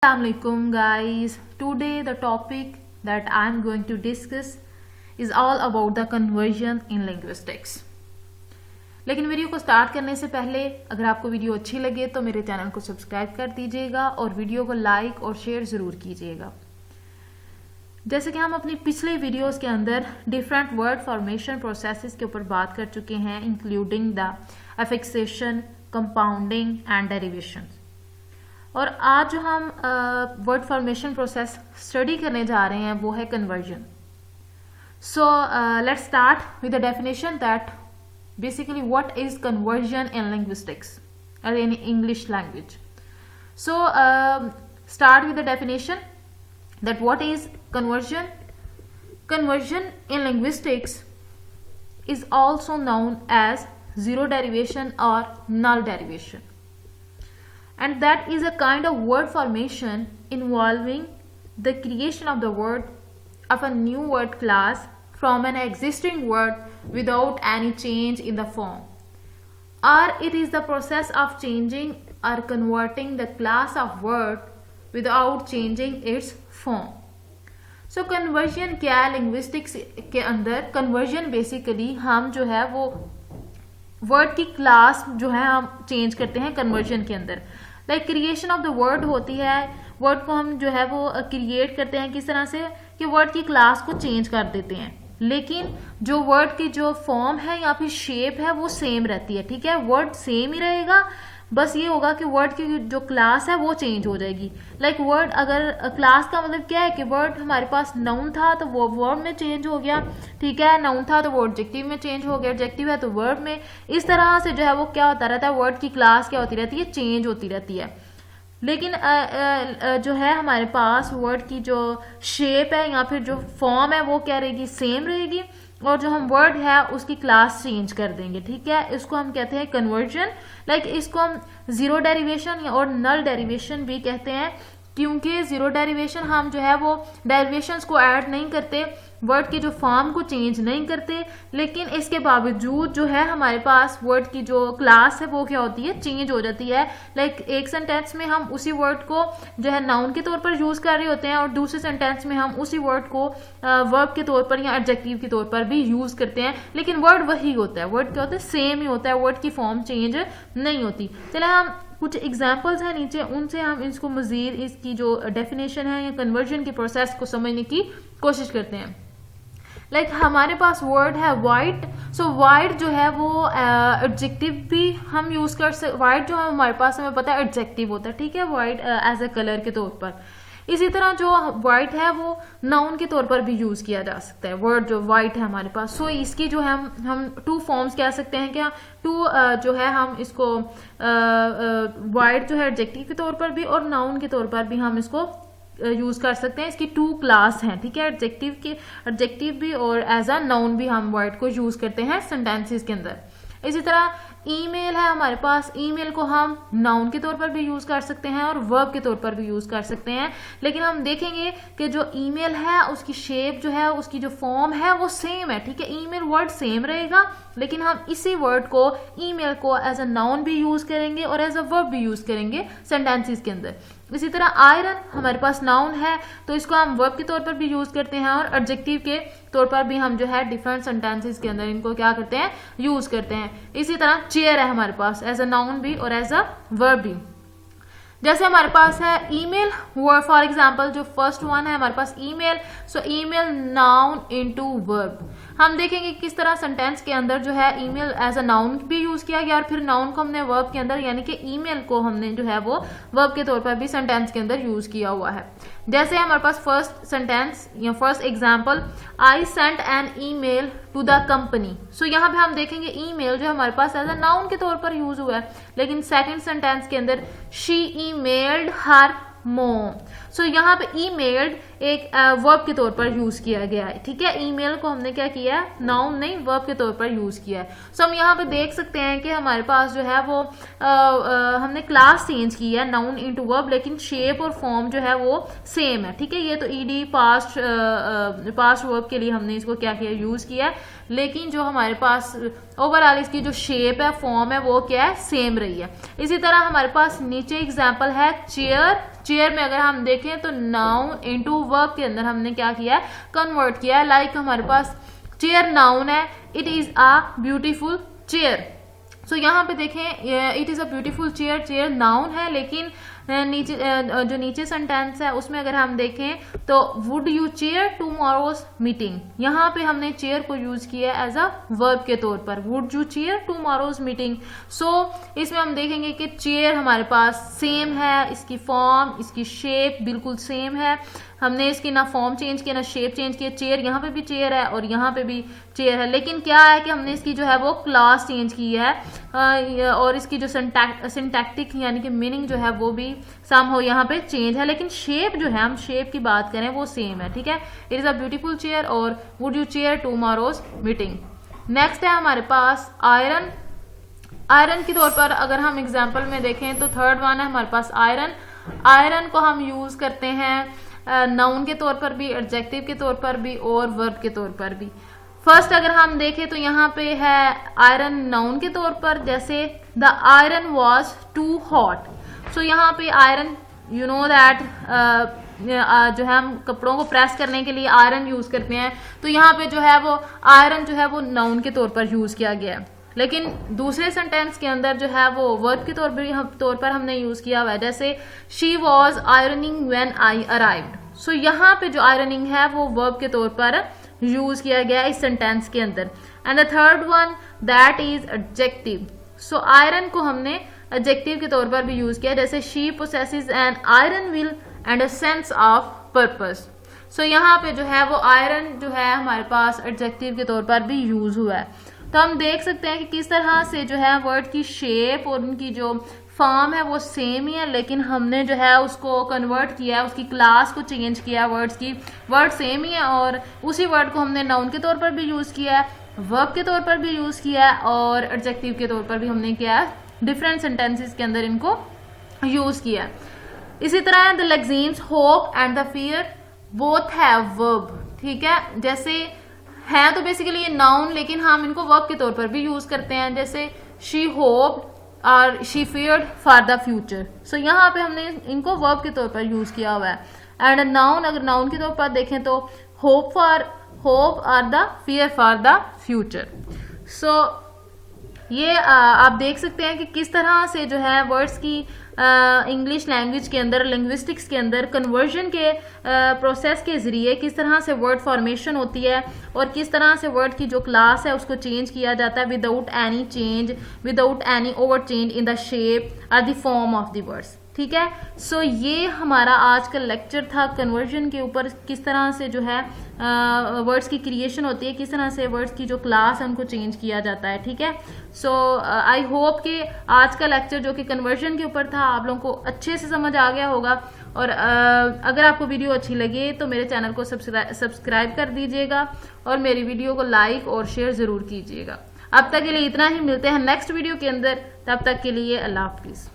Assalamualaikum guys. Today the topic that I'm going to discuss is all about the conversion in linguistics. लेकिन video को start करने से पहले अगर आपको वीडियो अच्छी लगे तो मेरे चैनल को सब्सक्राइब कर दीजिएगा और वीडियो को लाइक और शेयर ज़रूर कीजिएगा। जैसे कि हम अपनी पिछले वीडियोस के अंदर डिफरेंट वर्ड फॉर्मेशन प्रोसेसेस के ऊपर बात कर चुके हैं, including the affixation, compounding and derivation. और आज जो हम वर्ड फॉर्मेशन प्रोसेस स्टडी करने जा रहे हैं वो है conversion. So let's start with the definition that basically what is conversion in linguistics और in English language. So start with the definition that what is conversion. Conversion in linguistics is also known as zero derivation or null derivation, and that is a kind of word formation involving the creation of the word of a new word class from an existing word without any change in the form, or it is the process of changing or converting the class of word without changing its form. So conversion क्या है linguistics के अंदर? Conversion basically हम जो है वो word की class जो है हम चेंज करते हैं कन्वर्जन के अंदर। Like creation of the word होती है, वर्ड को हम जो है वो क्रिएट करते हैं किस तरह से कि वर्ड की क्लास को चेंज कर देते हैं, लेकिन जो वर्ड की जो फॉर्म है या फिर शेप है वो सेम रहती है। ठीक है, वर्ड सेम ही रहेगा, बस ये होगा कि वर्ड की जो क्लास है वो चेंज हो जाएगी। लाइक वर्ड अगर क्लास का मतलब क्या है कि वर्ड हमारे पास नाउन था तो वो वर्ब में चेंज हो गया। ठीक है, नाउन था तो वो एडजेक्टिव में चेंज हो गया, एडजेक्टिव है तो वर्ब में। इस तरह से जो है वो क्या होता रहता है, वर्ड की क्लास क्या होती रहती है, चेंज होती रहती है। लेकिन जो है हमारे पास वर्ड की जो शेप है या फिर जो फॉर्म है वो क्या रहेगी, सेम रहेगी, और जो हम वर्ड है उसकी क्लास चेंज कर देंगे। ठीक है, इसको हम कहते हैं कन्वर्जन। लाइक इसको हम जीरो डेरिवेशन और नल डेरिवेशन भी कहते हैं, क्योंकि जीरो डेरिवेशन हम जो है वो डेरिवेशंस को ऐड नहीं करते, वर्ड की जो फॉर्म को चेंज नहीं करते, लेकिन इसके बावजूद जो है हमारे पास वर्ड की जो क्लास है वो क्या होती है, चेंज हो जाती है। लाइक एक सेंटेंस में हम उसी वर्ड को जो है नाउन के तौर पर यूज कर रहे होते हैं और दूसरे सेंटेंस में हम उसी वर्ड को वर्ब के तौर पर या एडजेक्टिव के तौर पर भी यूज करते हैं, लेकिन वर्ड वही होता है, वर्ड क्या होता है, सेम ही होता है, वर्ड की फॉर्म चेंज नहीं होती। चले हम कुछ एग्जाम्पल्स हैं नीचे, उनसे हम इसको मजीद इसकी जो डेफिनेशन है या कन्वर्जन के प्रोसेस को समझने की कोशिश करते हैं। लाइक हमारे पास वर्ड है वाइट। सो वाइट जो है वो एडजेक्टिव भी हम यूज कर सकते। वाइट जो है हमारे पास हमें पता है एडजेक्टिव होता है। ठीक है, वाइट एज ए कलर के तौर पर। इसी तरह जो वाइट है वो नाउन के तौर पर भी यूज किया जा सकता है, वर्ड जो वाइट है हमारे पास। सो इसकी जो है हम टू फॉर्म्स कह सकते हैं क्या, टू जो है हम इसको वाइट जो है एडजेक्टिव के तौर पर भी और नाउन के तौर पर भी हम इसको यूज कर सकते हैं। इसकी टू क्लास हैं। ठीक है, एडजेक्टिव भी और एज अ नाउन भी हम वर्ड को यूज करते हैं सेंटेंसेस के अंदर। इसी तरह ईमेल है हमारे पास, ईमेल को हम नाउन के तौर पर भी यूज कर सकते हैं और वर्ब के तौर पर भी यूज कर सकते हैं, लेकिन हम देखेंगे कि जो ईमेल है उसकी शेप जो है, उसकी जो फॉर्म है वो सेम है। ठीक है, ईमेल वर्ड सेम रहेगा, लेकिन हम इसी वर्ड को ईमेल को एज अ नाउन भी यूज करेंगे और एज अ वर्ब भी यूज करेंगे सेंटेंसेस के अंदर। इसी तरह आयरन हमारे पास नाउन है तो इसको हम वर्ब के तौर पर भी यूज करते हैं और एडजेक्टिव के तौर पर भी हम जो है डिफरेंट सेंटेंसेस के अंदर इनको क्या करते हैं, यूज करते हैं। इसी तरह चेयर है हमारे पास एज अ नाउन भी और एज अ वर्ब भी। जैसे हमारे पास है ईमेल, वर्ड फॉर एग्जांपल जो फर्स्ट वन है हमारे पास email. So email noun into verb. हम देखेंगे किस तरह सेंटेंस के अंदर जो है ईमेल एज अ नाउन भी यूज किया गया और फिर नाउन को हमने वर्ब के अंदर, यानी कि ईमेल को हमने जो है वो वर्ब के तौर पर भी सेंटेंस के अंदर यूज किया हुआ है। जैसे हमारे पास फर्स्ट सेंटेंस या first example, I sent an email to the company. So यहाँ पे हम देखेंगे ईमेल जो हमारे पास एज अ नाउन के तौर पर यूज हुआ है, लेकिन सेकंड सेंटेंस के अंदर शी ईमेल्ड हर मोम। सो यहाँ पे ईमेल्ड एक वर्ब के तौर पर यूज किया गया है। ठीक है, ईमेल को हमने क्या किया है, नाउन नहीं वर्ब के तौर पर यूज किया है। सो हम यहाँ पे देख सकते हैं कि हमारे पास जो है वो हमने क्लास चेंज की है नाउन इनटू वर्ब, लेकिन शेप और फॉर्म जो है वो सेम है। ठीक है, ये तो ईडी पास्ट वर्ब के लिए हमने इसको क्या किया, यूज किया है, लेकिन जो हमारे पास ओवरऑल इसकी जो शेप है, फॉर्म है, वो क्या है, सेम रही है। इसी तरह हमारे पास नीचे एग्जाम्पल है चेयर चेयर में अगर हम देखें तो नाउन इनटू वर्ब के अंदर हमने क्या किया है, कन्वर्ट किया है। लाइक हमारे पास चेयर नाउन है, it is a beautiful chair. So यहाँ पे देखें it is a beautiful chair, chair noun है, लेकिन नीचे जो नीचे सेंटेंस है उसमें अगर हम देखें तो would you chair tomorrow's meeting, यहाँ पे हमने चेयर को यूज किया एज अ वर्ब के तौर पर, would you chair tomorrow's meeting. So इसमें हम देखेंगे कि चेयर हमारे पास सेम है, इसकी फॉर्म इसकी शेप बिल्कुल सेम है, हमने इसकी ना फॉर्म चेंज किया ना शेप चेंज किया। चेयर यहाँ पे भी चेयर है और यहाँ पे भी चेयर है, लेकिन क्या है कि हमने इसकी जो है वो क्लास चेंज की है और इसकी जो सिंटैक्टिक यानी कि मीनिंग जो है वो भी सम हो यहाँ पे चेंज है, लेकिन शेप जो है, हम शेप की बात करें वो सेम है, ठीक है। It is a beautiful chair और would you chair tomorrow's meeting. Next है हमारे पास आयरन। आयरन के तौर पर अगर हम एग्जाम्पल में देखें तो थर्ड वन है हमारे पास आयरन। आयरन को हम यूज करते हैं नाउन के तौर पर भी, एडजेक्टिव के तौर पर भी और वर्ब के तौर पर भी। फर्स्ट अगर हम देखें तो यहाँ पे है आयरन नाउन के तौर पर, जैसे the iron was too hot. So यहाँ पे आयरन यू नो दैट जो है हम कपड़ों को प्रेस करने के लिए आयरन यूज करते हैं, तो यहाँ पे जो है वो आयरन जो है वो नाउन के तौर पर यूज किया गया है, लेकिन दूसरे सेंटेंस के अंदर जो है वो वर्ब के तौर पर हमने यूज किया हुआ है, जैसे she was ironing when I arrived. So यहाँ पे जो आयरनिंग है वो वर्ब के तौर पर यूज किया गया है इस सेंटेंस के अंदर। And the third one that is adjective. So iron को हमने एडजेक्टिव के तौर पर भी यूज किया, जैसे she possesses an iron will and a sense of purpose. So यहाँ पे जो है वो आयरन जो है हमारे पास एडजेक्टिव के तौर पर भी यूज हुआ है। तो हम देख सकते हैं कि किस तरह से जो है वर्ड की शेप और उनकी जो फॉर्म है वो सेम ही है, लेकिन हमने जो है उसको कन्वर्ट किया है, उसकी क्लास को चेंज किया, वर्ड्स की वर्ड सेम ही है और उसी वर्ड को हमने नाउन के तौर पर भी यूज किया है, वर्ब के तौर पर भी यूज किया है और एडजेक्टिव के तौर पर भी हमने किया है, डिफरेंट सेंटेंसेस के अंदर इनको यूज किया है। इसी तरह the lexemes hope and the fear both have verb, ठीक है। जैसे है तो बेसिकली ये नाउन, लेकिन हम इनको वर्ब के तौर पर भी यूज करते हैं, जैसे शी होप और she feared for the future. So यहाँ पे हमने इनको वर्ब के तौर पर यूज किया हुआ है। एंड नाउन अगर नाउन के तौर पर देखें तो होप और the fear for the future. So ये आप देख सकते हैं कि किस तरह से जो है वर्ड्स की इंग्लिश लैंग्वेज के अंदर, लिंग्विस्टिक्स के अंदर कन्वर्जन के प्रोसेस के जरिए किस तरह से वर्ड फॉर्मेशन होती है और किस तरह से वर्ड की जो क्लास है उसको चेंज किया जाता है without any change, without any over change in the shape और the form of the words, ठीक है। सो ये हमारा आज का लेक्चर था कन्वर्जन के ऊपर, किस तरह से जो है वर्ड्स की क्रिएशन होती है, किस तरह से वर्ड्स की जो क्लास है उनको चेंज किया जाता है, ठीक है। सो आई होप कि आज का लेक्चर जो कि कन्वर्जन के ऊपर था आप लोगों को अच्छे से समझ आ गया होगा। और अगर आपको वीडियो अच्छी लगे तो मेरे चैनल को सब्सक्राइब कर दीजिएगा और मेरी वीडियो को लाइक और शेयर ज़रूर कीजिएगा। अब तक के लिए इतना ही, मिलते हैं नेक्स्ट वीडियो के अंदर, तब तक के लिए अल्लाह हाफिज़।